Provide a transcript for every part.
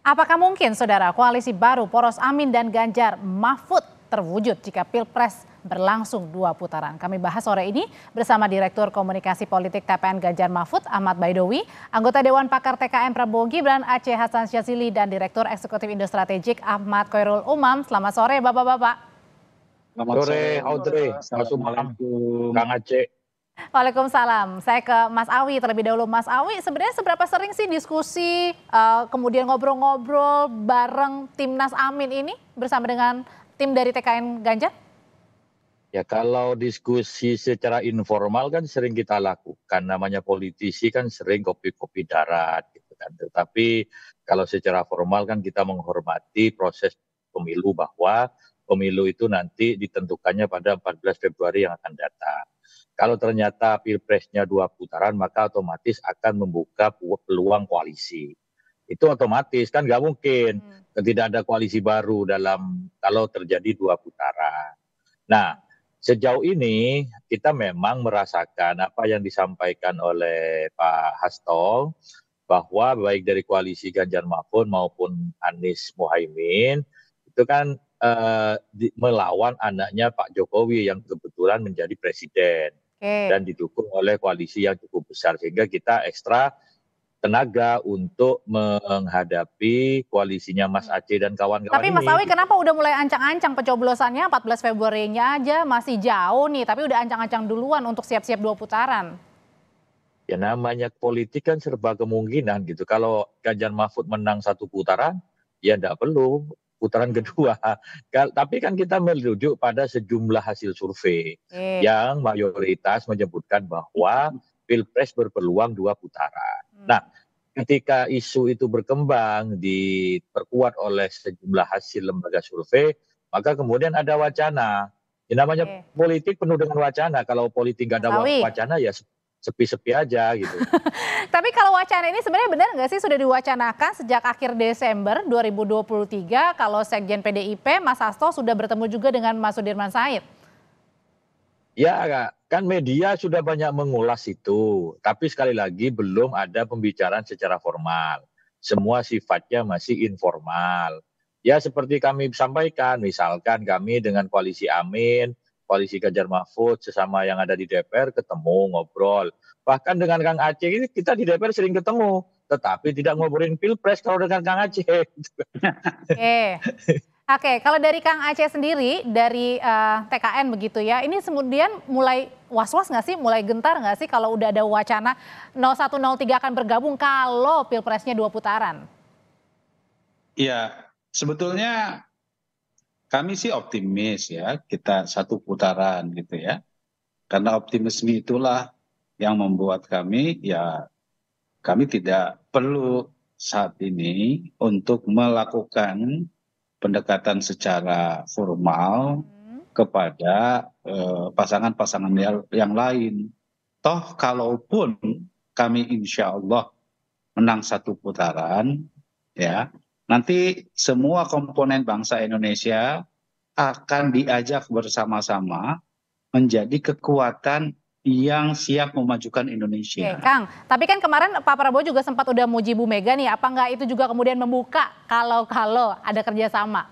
Apakah mungkin, Saudara, koalisi baru poros Amin dan Ganjar Mahfud terwujud jika Pilpres berlangsung 2 putaran? Kami bahas sore ini bersama Direktur Komunikasi Politik TPN Ganjar Mahfud, Ahmad Baidowi, anggota Dewan Pakar TKN Prabowo Gibran, Aceh Hasan Syazili, dan Direktur Eksekutif Indo Strategik Ahmad Khoirul Umam. Selamat sore, Bapak-Bapak. Selamat sore, Audrey. Assalamualaikum, Kang Aceh. Waalaikumsalam. Saya ke Mas Awi terlebih dahulu. Mas Awi, sebenarnya seberapa sering sih diskusi, kemudian ngobrol-ngobrol bareng Timnas Amin ini bersama dengan tim dari TKN Ganjar? Ya kalau diskusi secara informal kan sering kita lakukan. Namanya politisi kan sering kopi-kopi darat gitu kan. Tetapi kalau secara formal kan kita menghormati proses pemilu bahwa pemilu itu nanti ditentukannya pada 14 Februari yang akan datang. Kalau ternyata pilpresnya 2 putaran, maka otomatis akan membuka peluang koalisi. Itu otomatis, kan nggak mungkin tidak ada koalisi baru kalau terjadi 2 putaran. Nah, sejauh ini kita memang merasakan apa yang disampaikan oleh Pak Hasto, bahwa baik dari koalisi Ganjar Mahfud maupun Anies Muhaimin, itu kan melawan anaknya Pak Jokowi yang kebetulan menjadi presiden. Dan didukung oleh koalisi yang cukup besar, sehingga kita ekstra tenaga untuk menghadapi koalisinya Mas Aceh dan kawan-kawan Tapi ini. Mas Awi, kenapa udah mulai ancang-ancang pencoblosannya 14 Februarinya aja masih jauh nih, tapi udah ancang-ancang duluan untuk siap-siap 2 putaran? Ya namanya politik kan serba kemungkinan gitu. Kalau Ganjar Mahfud menang 1 putaran, ya enggak perlu putaran kedua. Tapi kan kita merujuk pada sejumlah hasil survei yang mayoritas menyebutkan bahwa Pilpres berpeluang 2 putaran. Nah, ketika isu itu berkembang, diperkuat oleh sejumlah hasil lembaga survei, maka kemudian ada wacana. Ya, namanya politik penuh dengan wacana. Kalau politik nggak ada wacana ya sepi-sepi aja gitu. Tapi kalau wacana ini sebenarnya benar nggak sih sudah diwacanakan sejak akhir Desember 2023 kalau Sekjen PDIP Mas Hasto sudah bertemu juga dengan Mas Sudirman Said? Ya kan media sudah banyak mengulas itu, tapi sekali lagi belum ada pembicaraan secara formal. Semua sifatnya masih informal. Ya seperti kami sampaikan, misalkan kami dengan koalisi Amin, koalisi Ganjar Mahfud, sesama yang ada di DPR ketemu, ngobrol. Bahkan dengan Kang Aceh ini kita di DPR sering ketemu, tetapi tidak ngobrolin Pilpres kalau dengan Kang Aceh. Oke, kalau dari Kang Aceh sendiri, dari TKN begitu ya, ini kemudian mulai was-was nggak sih, mulai gentar nggak sih kalau udah ada wacana 0103 akan bergabung kalau Pilpresnya 2 putaran? Ya, sebetulnya kami sih optimis ya, kita 1 putaran gitu ya. Karena optimisme itulah yang membuat kami tidak perlu saat ini untuk melakukan pendekatan secara formal kepada pasangan-pasangan yang lain. Toh kalaupun kami insya Allah menang 1 putaran, ya nanti semua komponen bangsa Indonesia akan diajak bersama-sama menjadi kekuatan yang siap memajukan Indonesia. Kang, tapi kan kemarin Pak Prabowo juga sempat udah muji Bu Mega nih, apa nggak itu juga kemudian membuka kalau ada kerjasama?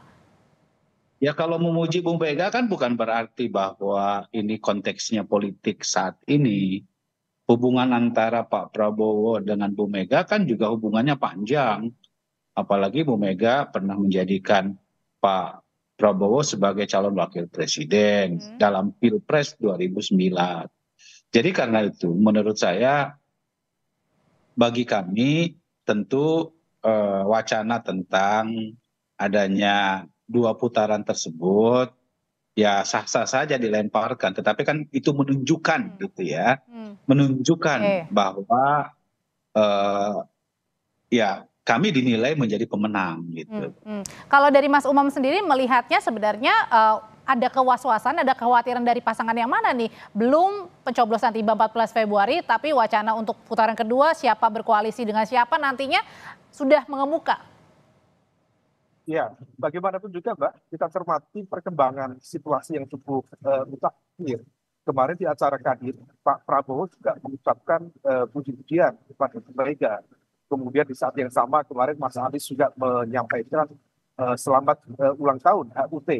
Ya kalau memuji Bu Mega kan bukan berarti bahwa ini konteksnya politik saat ini. Hubungan antara Pak Prabowo dengan Bu Mega kan juga hubungannya panjang. Apalagi Bu Mega pernah menjadikan Pak Prabowo sebagai calon wakil presiden dalam Pilpres 2009. Jadi karena itu menurut saya bagi kami tentu wacana tentang adanya 2 putaran tersebut ya sah-sah saja dilemparkan, tetapi kan itu menunjukkan gitu ya, menunjukkan bahwa ya kami dinilai menjadi pemenang gitu. Kalau dari Mas Umam sendiri melihatnya sebenarnya ada kewaswasan, ada kekhawatiran dari pasangan yang mana nih? Belum pencoblosan tiba 14 Februari, tapi wacana untuk putaran kedua siapa berkoalisi dengan siapa nantinya sudah mengemuka. Ya, bagaimanapun juga Mbak, kita cermati perkembangan situasi yang cukup mutakhir. Kemarin di acara Kadir, Pak Prabowo juga mengucapkan puji-pujian kepada Bu Mega. Kemudian di saat yang sama kemarin Mas Anies juga menyampaikan selamat ulang tahun HUT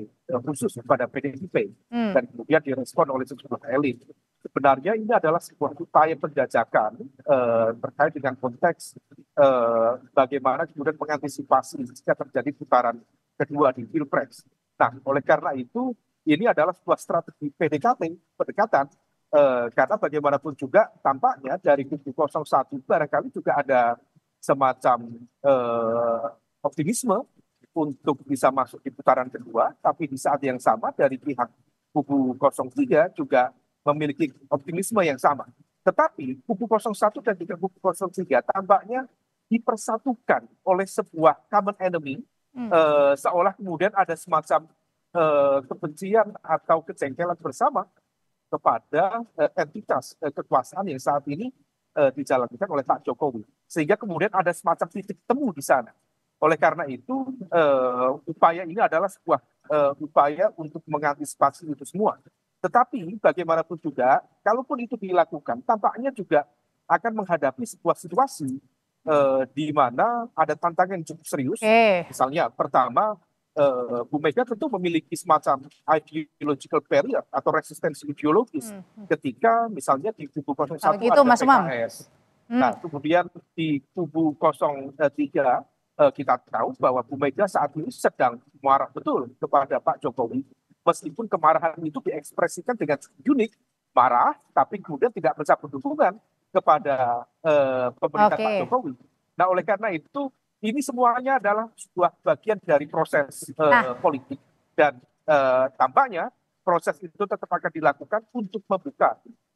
khusus kepada PDIP dan kemudian direspon oleh sejumlah elit. Sebenarnya ini adalah sebuah upaya penjajakan terkait dengan konteks bagaimana kemudian mengantisipasi jika terjadi putaran kedua di Pilpres. Nah, oleh karena itu ini adalah sebuah strategi pendekatan karena bagaimanapun juga tampaknya dari kubu 01 barangkali juga ada semacam optimisme untuk bisa masuk di putaran kedua, tapi di saat yang sama dari pihak kubu 03 juga memiliki optimisme yang sama. Tetapi kubu 01 dan juga kubu 03 tampaknya dipersatukan oleh sebuah common enemy, seolah kemudian ada semacam kebencian atau kejengkelan bersama kepada entitas kekuasaan yang saat ini dijalankan oleh Pak Jokowi. Sehingga kemudian ada semacam titik temu di sana. Oleh karena itu, upaya ini adalah sebuah upaya untuk mengantisipasi itu semua. Tetapi bagaimanapun juga, kalaupun itu dilakukan, tampaknya juga akan menghadapi sebuah situasi di mana ada tantangan yang cukup serius. Misalnya, pertama, Bu Mega tentu memiliki semacam ideological barrier atau resistensi ideologis ketika misalnya di kubu 01 gitu, ada Mas Umam. PKS. Nah, kemudian di kubu 03 kita tahu bahwa Bu Mega saat ini sedang marah betul kepada Pak Jokowi. Meskipun kemarahan itu diekspresikan dengan unik, marah, tapi kemudian tidak mencabut dukungan kepada pemerintah Pak Jokowi. Nah, oleh karena itu, ini semuanya adalah sebuah bagian dari proses politik. Dan tampaknya proses itu tetap akan dilakukan untuk membuka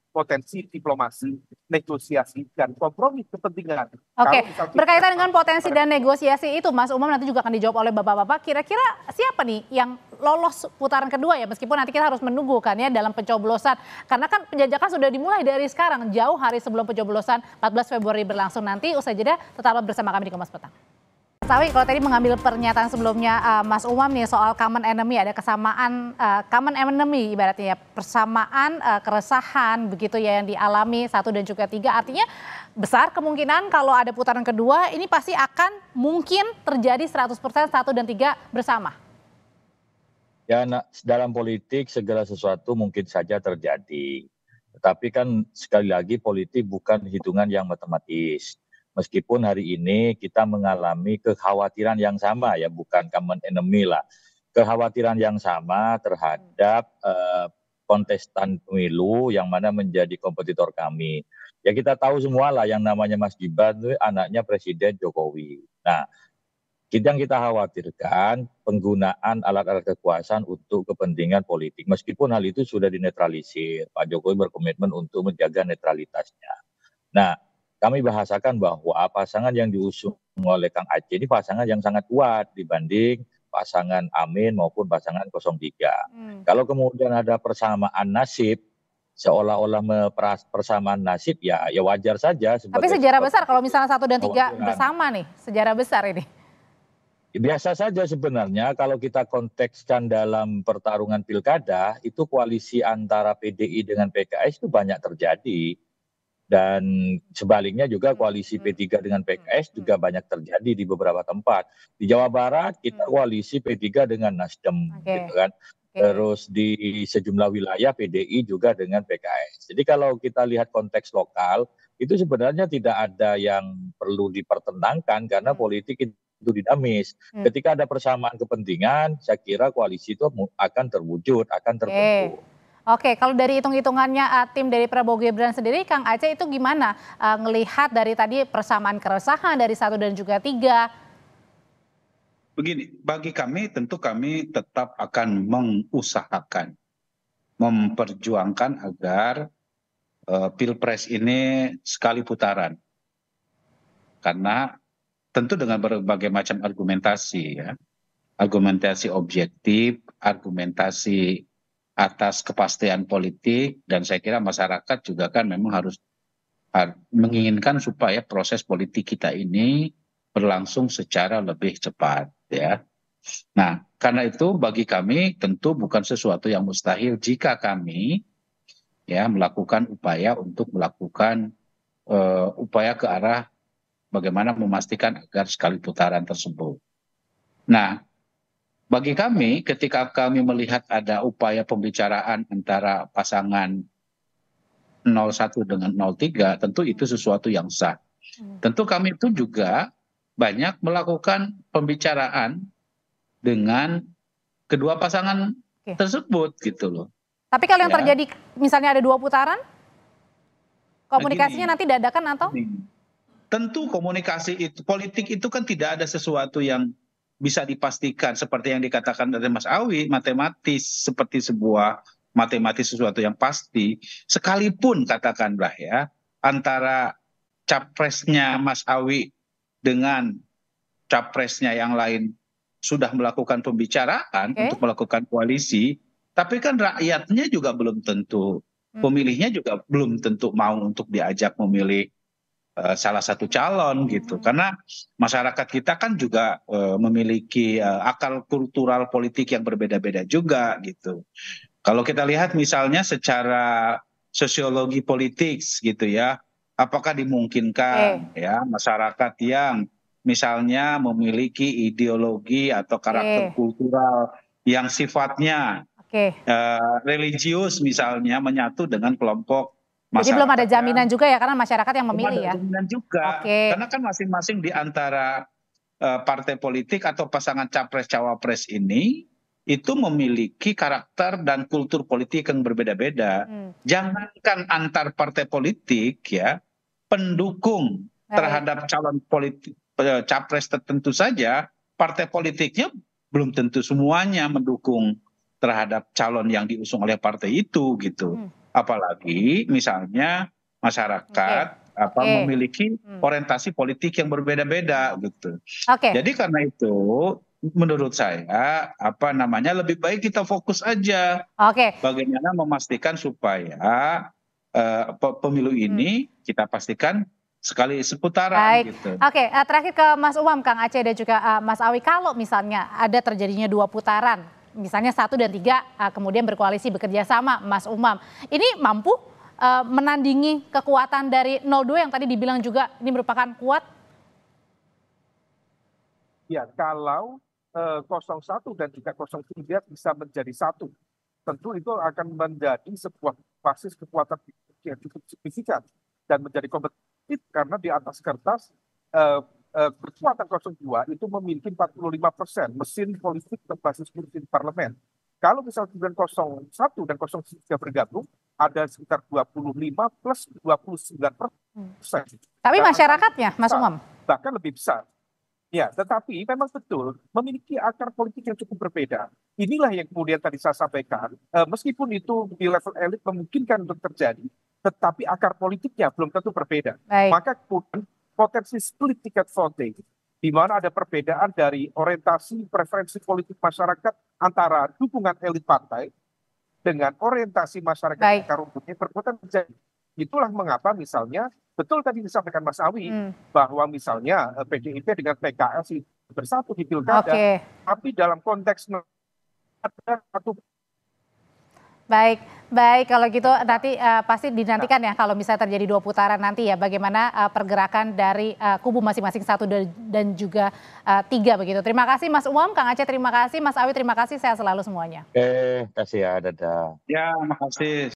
potensi diplomasi, negosiasi, dan kompromi kepentingan. Oke, berkaitan dengan potensi dan negosiasi itu, Mas Umam, nanti juga akan dijawab oleh Bapak-Bapak. Kira-kira siapa nih yang lolos putaran kedua ya, meskipun nanti kita harus menunggu kan ya dalam pencoblosan. Karena kan penjajakan sudah dimulai dari sekarang, jauh hari sebelum pencoblosan 14 Februari berlangsung nanti. Usai jeda, tetaplah bersama kami di Kompas Petang. Sawi, kalau tadi mengambil pernyataan sebelumnya Mas Umam nih soal common enemy, ada kesamaan common enemy ibaratnya ya, persamaan keresahan begitu ya yang dialami 1 dan juga 3, artinya besar kemungkinan kalau ada putaran kedua ini pasti akan mungkin terjadi 100% 1 dan 3 bersama. Ya, dalam politik segala sesuatu mungkin saja terjadi. Tetapi kan sekali lagi politik bukan hitungan yang matematis. Meskipun hari ini kita mengalami kekhawatiran yang sama ya, bukan common enemy lah. Kekhawatiran yang sama terhadap kontestan pemilu yang mana menjadi kompetitor kami. Ya kita tahu semua lah yang namanya Mas Gibran itu anaknya Presiden Jokowi. Nah, yang kita khawatirkan penggunaan alat-alat kekuasaan untuk kepentingan politik. Meskipun hal itu sudah dinetralisir, Pak Jokowi berkomitmen untuk menjaga netralitasnya. Nah, kami bahasakan bahwa pasangan yang diusung oleh Kang Aceh ini pasangan yang sangat kuat dibanding pasangan Amin maupun pasangan 03. Kalau kemudian ada persamaan nasib, seolah-olah persamaan nasib ya wajar saja. Tapi sejarah besar kalau misalnya 1 dan 3 bersama nih, sejarah besar ini. Biasa saja sebenarnya kalau kita kontekskan dalam pertarungan pilkada, itu koalisi antara PDI dengan PKS itu banyak terjadi. Dan sebaliknya juga koalisi P3 dengan PKS juga banyak terjadi di beberapa tempat. Di Jawa Barat kita koalisi P3 dengan Nasdem, gitu kan. Terus di sejumlah wilayah PDI juga dengan PKS. Jadi kalau kita lihat konteks lokal, itu sebenarnya tidak ada yang perlu dipertentangkan karena politik itu dinamis. Ketika ada persamaan kepentingan, saya kira koalisi itu akan terwujud, akan terbentuk. Oke, kalau dari hitung-hitungannya tim dari Prabowo Gibran sendiri, Kang Aceh itu gimana ngelihat dari tadi persamaan keresahan dari 1 dan juga 3? Begini, bagi kami tentu kami tetap akan mengusahakan, memperjuangkan agar Pilpres ini sekali putaran. Karena tentu dengan berbagai macam argumentasi ya, argumentasi objektif, argumentasi atas kepastian politik, dan saya kira masyarakat juga kan memang harus menginginkan supaya proses politik kita ini berlangsung secara lebih cepat ya. Nah, karena itu bagi kami tentu bukan sesuatu yang mustahil jika kami ya melakukan upaya untuk melakukan upaya ke arah bagaimana memastikan agar sekali putaran tersebut. Nah, bagi kami ketika kami melihat ada upaya pembicaraan antara pasangan 01 dengan 03, tentu itu sesuatu yang sah. Tentu kami itu juga banyak melakukan pembicaraan dengan kedua pasangan tersebut gitu loh. Tapi kalau yang Ya. terjadi misalnya ada 2 putaran, komunikasinya Nah, nanti dadakan atau? Tentu komunikasi itu, politik itu kan tidak ada sesuatu yang bisa dipastikan seperti yang dikatakan oleh Mas Awi, matematis seperti sebuah matematis sesuatu yang pasti. Sekalipun katakanlah ya, antara capresnya Mas Awi dengan capresnya yang lain sudah melakukan pembicaraan untuk melakukan koalisi, tapi kan rakyatnya juga belum tentu, pemilihnya juga belum tentu mau untuk diajak memilih salah satu calon gitu, karena masyarakat kita kan juga memiliki akal kultural politik yang berbeda-beda juga gitu. Kalau kita lihat misalnya secara sosiologi politik gitu ya, apakah dimungkinkan ya masyarakat yang misalnya memiliki ideologi atau karakter kultural yang sifatnya religius misalnya menyatu dengan kelompok masyarakat. Jadi belum ada jaminan juga ya karena masyarakat yang memilih ya? Belum ada jaminan juga, karena kan masing-masing di antara partai politik atau pasangan capres-cawapres ini itu memiliki karakter dan kultur politik yang berbeda-beda. Jangankan antar partai politik ya, pendukung terhadap calon politik capres tertentu saja, partai politiknya belum tentu semuanya mendukung terhadap calon yang diusung oleh partai itu gitu. Apalagi misalnya masyarakat memiliki orientasi politik yang berbeda-beda gitu. Jadi karena itu menurut saya lebih baik kita fokus aja bagaimana memastikan supaya pemilu ini kita pastikan sekali seputaran gitu. Terakhir ke Mas Umam, Kang Aceh dan juga Mas Awi, kalau misalnya ada terjadinya 2 putaran, misalnya 1 dan 3 kemudian berkoalisi bekerja sama, Mas Umam, ini mampu menandingi kekuatan dari 02 yang tadi dibilang juga ini merupakan kuat? Ya, kalau 01 dan juga 03 bisa menjadi satu, tentu itu akan menjadi sebuah basis kekuatan yang cukup signifikan dan menjadi kompetitif karena di atas kertas kekuatan 02 itu memiliki 45% mesin politik berbasis kursi di parlemen. Kalau misalnya 01 dan 03 bergabung, ada sekitar 25 plus 29%. Tapi masyarakatnya, Mas Umam? Bahkan lebih besar. Ya, tetapi memang betul memiliki akar politik yang cukup berbeda. Inilah yang kemudian tadi saya sampaikan, meskipun itu di level elit memungkinkan untuk terjadi, tetapi akar politiknya belum tentu berbeda. Maka kemudian potensi split ticket voting, di mana ada perbedaan dari orientasi preferensi politik masyarakat antara dukungan elit partai dengan orientasi masyarakat akar rumputnya berpotensi terjadi. Itulah mengapa misalnya, betul tadi disampaikan Mas Awi, bahwa misalnya PDIP dengan PKS bersatu di pilkada, tapi dalam konteks ada satu. Baik kalau gitu nanti pasti dinantikan ya kalau misalnya terjadi 2 putaran nanti ya, bagaimana pergerakan dari kubu masing-masing 1 dan juga 3 begitu. Terima kasih Mas Umam, Kang Aceh terima kasih, Mas Awi terima kasih, sehat selalu semuanya. Kasih ya, dadah. Ya, makasih.